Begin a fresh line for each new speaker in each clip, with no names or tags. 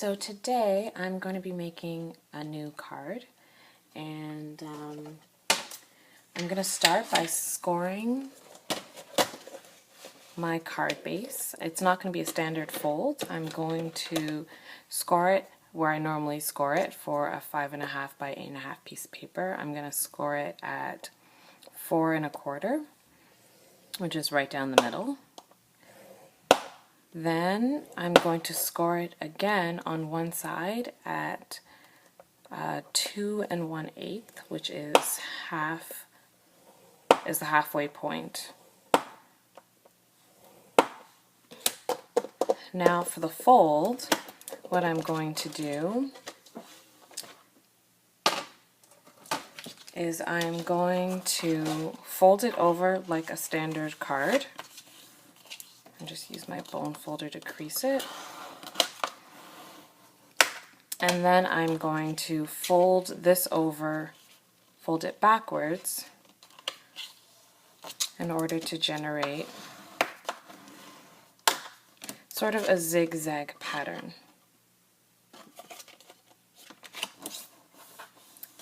So today I'm going to be making a new card, and I'm going to start by scoring my card base. It's not going to be a standard fold. I'm going to score it where I normally score it for a 5.5 by 8.5 piece of paper. I'm going to score it at 4 1/4, which is right down the middle. Then I'm going to score it again on one side at 2 1/8, which is the halfway point. Now for the fold, what I'm going to do is I'm going to fold it over like a standard card and just use my bone folder to crease it. And then I'm going to fold this over, fold it backwards in order to generate sort of a zigzag pattern.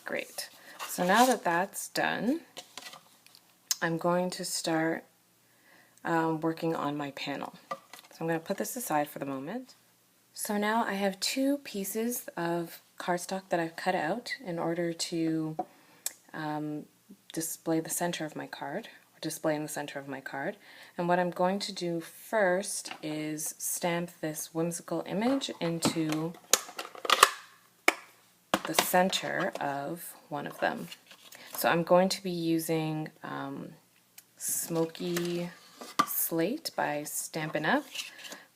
Great. So now that that's done, I'm going to start working on my panel. So I'm going to put this aside for the moment. So now I have two pieces of cardstock that I've cut out in order to display the center of my card, or display in the center of my card. And what I'm going to do first is stamp this whimsical image into the center of one of them. So I'm going to be using Smoky Slate by Stampin' Up!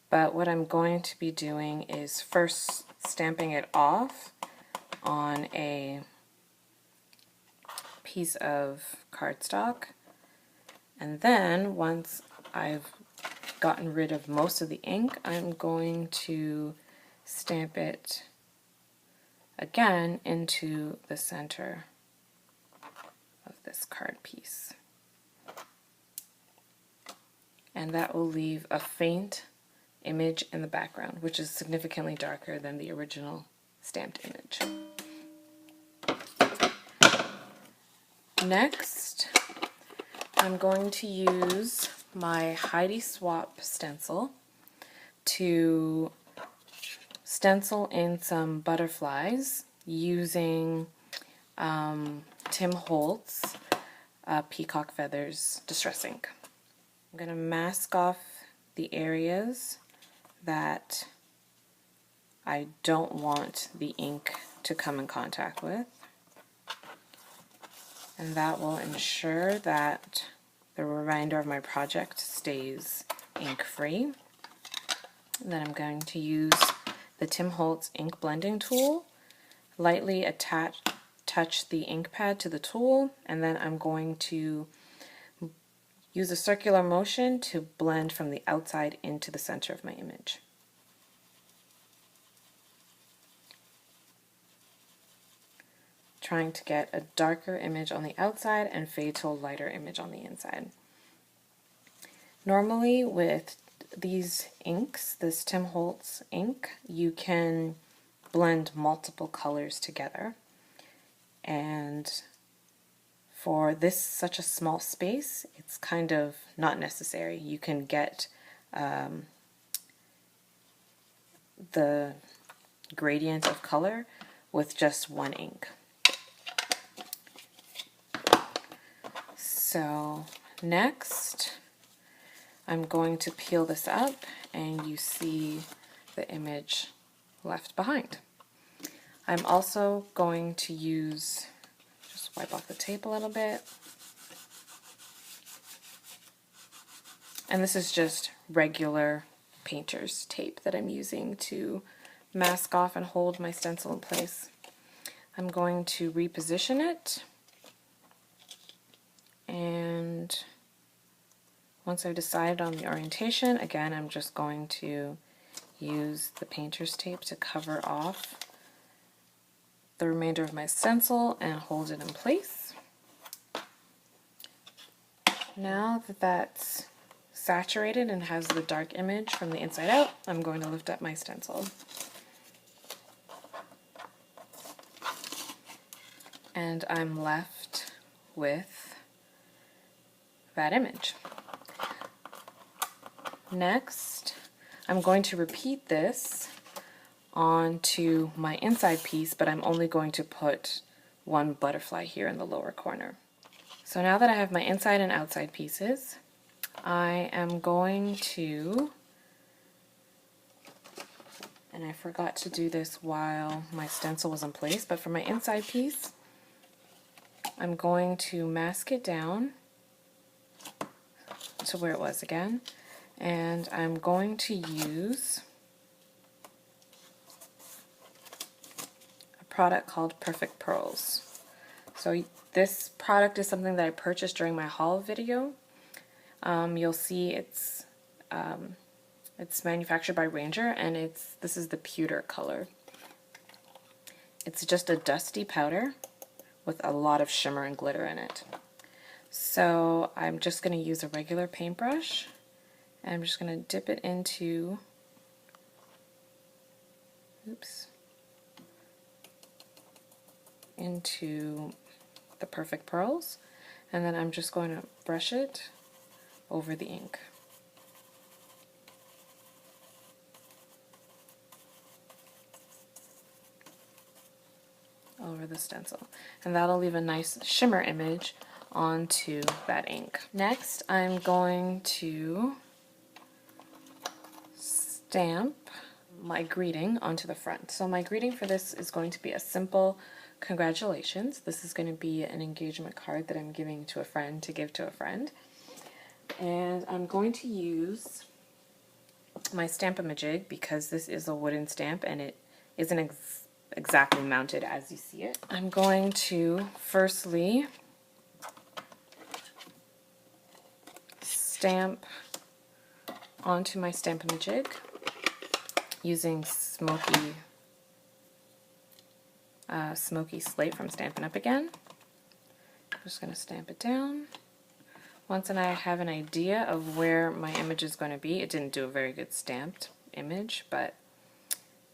But what I'm going to be doing is first stamping it off on a piece of cardstock, and then once I've gotten rid of most of the ink, I'm going to stamp it again into the center of this card piece. And that will leave a faint image in the background, which is significantly darker than the original stamped image. Next, I'm going to use my Heidi Swap stencil to stencil in some butterflies using Tim Holtz Peacock Feathers Distress Ink. I'm going to mask off the areas that I don't want the ink to come in contact with, and that will ensure that the remainder of my project stays ink-free. Then I'm going to use the Tim Holtz ink blending tool, lightly touch the ink pad to the tool, and then I'm going to use a circular motion to blend from the outside into the center of my image. Trying to get a darker image on the outside and fade to a lighter image on the inside. Normally with these inks, this Tim Holtz ink, you can blend multiple colors together, and for this such a small space, it's kind of not necessary. You can get the gradient of color with just one ink. So next, I'm going to peel this up and you see the image left behind. I'm also going to use, just wipe off the tape a little bit. And this is just regular painter's tape that I'm using to mask off and hold my stencil in place. I'm going to reposition it, and once I've decided on the orientation, again, I'm just going to use the painter's tape to cover off the remainder of my stencil and hold it in place. Now that that's saturated and has the dark image from the inside out, I'm going to lift up my stencil. and I'm left with that image. Next, I'm going to repeat this onto my inside piece, but I'm only going to put one butterfly here in the lower corner. So now that I have my inside and outside pieces, I am going to, and I forgot to do this while my stencil was in place, but for my inside piece, I'm going to mask it down to where it was again, and I'm going to use a product called Perfect Pearls. So this product is something that I purchased during my haul video. You'll see it's manufactured by Ranger, and this is the pewter color. It's just a dusty powder with a lot of shimmer and glitter in it. So I'm just going to use a regular paintbrush, and I'm just going to dip it into, into the Perfect Pearls, and then I'm just going to brush it over the ink. Over the stencil, and that'll leave a nice shimmer image onto that ink. Next, I'm going to stamp my greeting onto the front. So my greeting for this is going to be a simple congratulations. This is going to be an engagement card that I'm giving to a friend to give to a friend. And I'm going to use my Stamp-A-Majig because this is a wooden stamp and it isn't exactly mounted as you see it. I'm going to firstly stamp onto my Stamp-A-Majig using Smoky Slate from Stampin' Up! Again. I'm just going to stamp it down. Once I have an idea of where my image is going to be, it didn't do a very good stamped image, but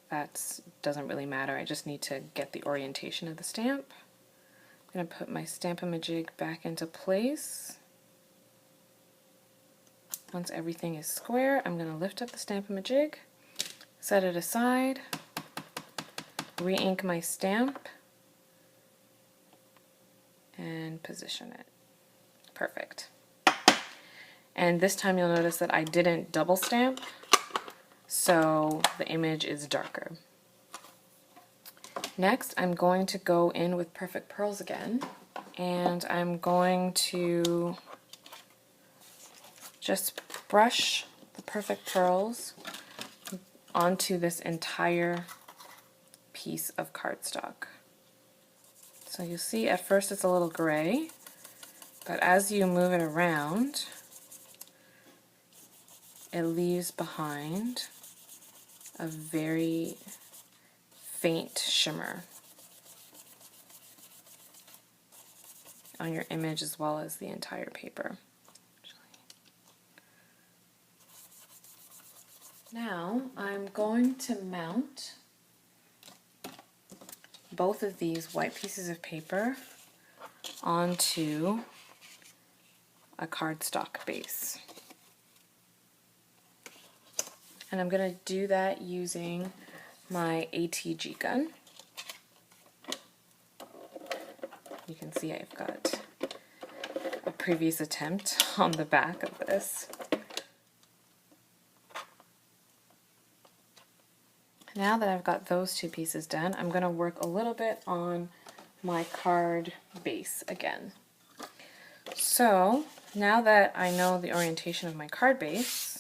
that doesn't really matter. I just need to get the orientation of the stamp. I'm going to put my Stamp-A-Majig back into place. Once everything is square, I'm going to lift up the Stamp-A-Majig, set it aside, re-ink my stamp, and position it. Perfect. And this time you'll notice that I didn't double stamp, so the image is darker. Next, I'm going to go in with Perfect Pearls again, and I'm going to just brush the Perfect Pearls onto this entire piece of cardstock. So you'll see at first it's a little gray, but as you move it around, it leaves behind a very faint shimmer on your image as well as the entire paper. Now I'm going to mount both of these white pieces of paper onto a cardstock base. And I'm going to do that using my ATG gun. You can see I've got a previous attempt on the back of this. Now that I've got those two pieces done, I'm going to work a little bit on my card base again. So now that I know the orientation of my card base,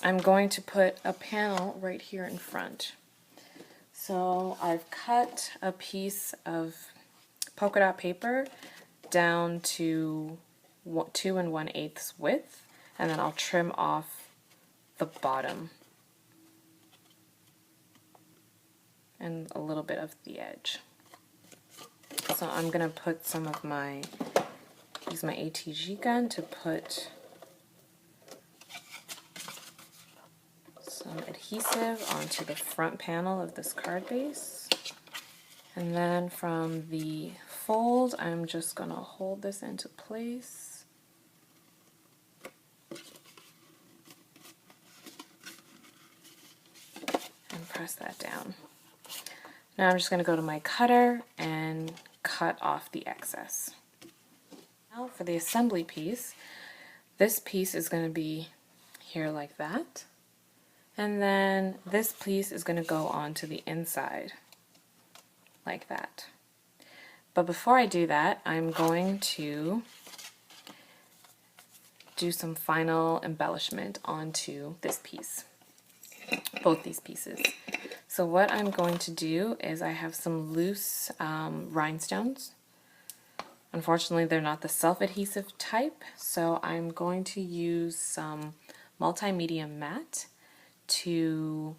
I'm going to put a panel right here in front. So I've cut a piece of polka dot paper down to 2 1/8 width, and then I'll trim off the bottom and a little bit of the edge. So I'm going to put some of use my ATG gun to put some adhesive onto the front panel of this card base. And then from the fold, I'm just going to hold this into place. And press that down. Now I'm just going to go to my cutter and cut off the excess. Now for the assembly piece, this piece is going to be here like that. And then this piece is going to go onto the inside like that. But before I do that, I'm going to do some final embellishment onto this piece, both these pieces. So what I'm going to do is I have some loose rhinestones. Unfortunately, they're not the self-adhesive type, so I'm going to use some multimedia matte to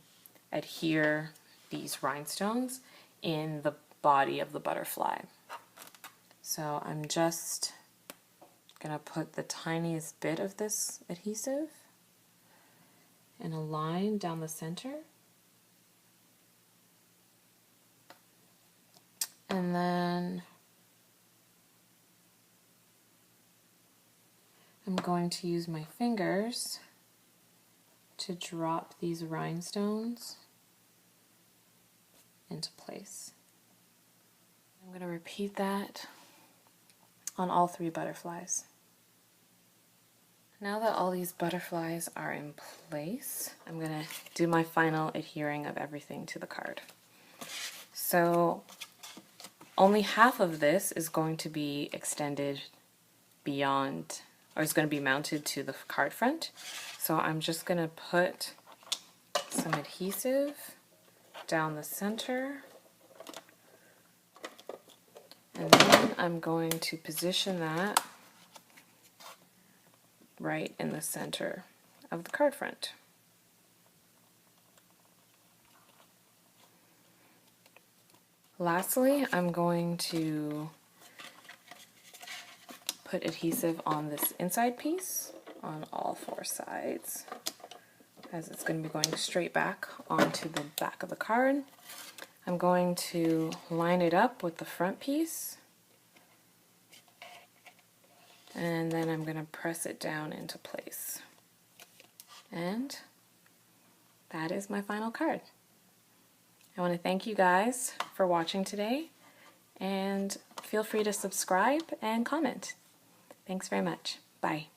adhere these rhinestones in the body of the butterfly. So I'm just going to put the tiniest bit of this adhesive in a line down the center. And then I'm going to use my fingers to drop these rhinestones into place. I'm going to repeat that on all 3 butterflies. Now that all these butterflies are in place, I'm going to do my final adhering of everything to the card. So only half of this is going to be extended beyond, or is going to be mounted to the card front. So I'm just going to put some adhesive down the center, and then I'm going to position that right in the center of the card front. Lastly, I'm going to put adhesive on this inside piece on all 4 sides, as it's going to be going straight back onto the back of the card. I'm going to line it up with the front piece, and then I'm going to press it down into place. And that is my final card. I want to thank you guys for watching today, and feel free to subscribe and comment. Thanks very much. Bye.